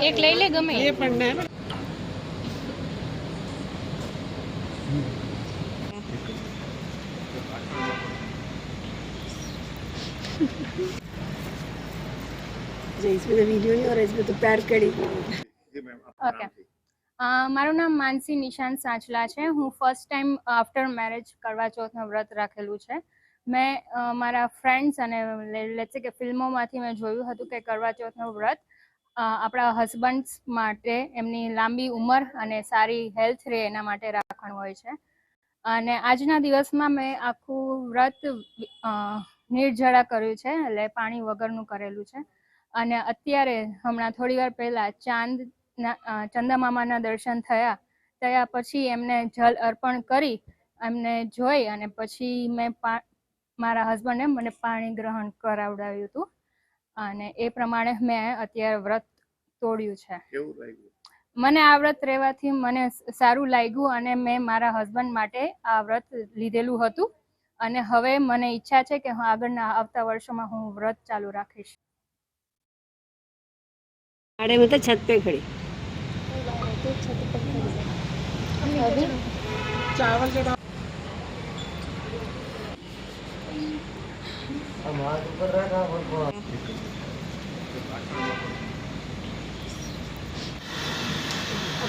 એક લઈ લે ગમે ये पढ़ना है ना। इसमें तो वीडियो नहीं हो रहा, इसमें तो पैर कड़ी। ઓકે મારું નામ માનસી નિશાંત સાંચલા છે। હું ફર્સ્ટ ટાઈમ આફ્ટર મેરેજ કરવા ચોથનું વ્રત રાખેલું છે। મેં મારા ફ્રેન્ડ્સ અને લેટ્સ સે કે ફિલ્મોમાંથી મેં જોયું હતું કે કરવા ચોથનું વ્રત આપણા હસબન્ડ્સ માટે એમની લાંબી ઉંમર અને સારી હેલ્થ રહે એના માટે રાખવાનું હોય છે। અને આજના દિવસમાં મેં આખું વ્રત નિર્જળા કર્યું છે, એટલે પાણી વગરનું કરેલું છે। અને અત્યારે હમણાં થોડી વાર પહેલા ચંદામામાના દર્શન થયા પછી એમને જલ અર્પણ કરી એમને જોઈ અને પછી મેં મારા હસબન્ડે મને પાણી ગ્રહણ કરાવડાવ્યું હતું અને એ પ્રમાણે મેં અત્યારે વ્રત તોડ્યું છે। કેવું લાગ્યું? મને આ વ્રત રહેવાથી મને સારું લાગ્યું અને મેં મારા હસબન્ડ માટે આ વ્રત લીધેલું હતું અને હવે મને ઈચ્છા છે કે હું આગળના આવતા વર્ષોમાં હું વ્રત ચાલુ રાખીશ। साढ़े में तो छत पे खड़ी। चावल चढ़ा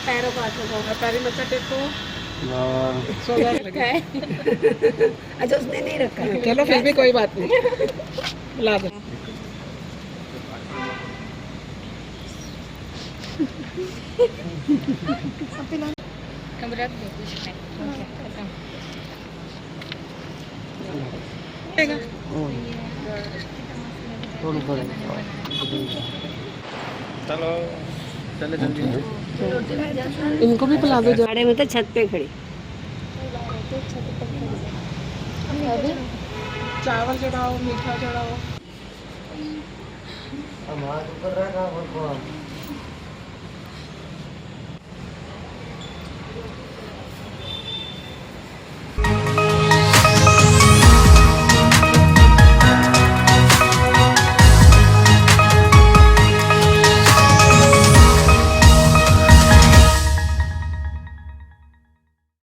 पैरों को हाथ लगाओ, पैरी मचा टेको। रखा है अच्छा उसने नहीं रखा है। चलो फिर भी कोई बात नहीं, ला दो। चलो चले जल्दी। इनको भी पिला दो। साढ़े में तो छत पे खड़ी। चावल चढ़ाओ, मीठा चढ़ाओ।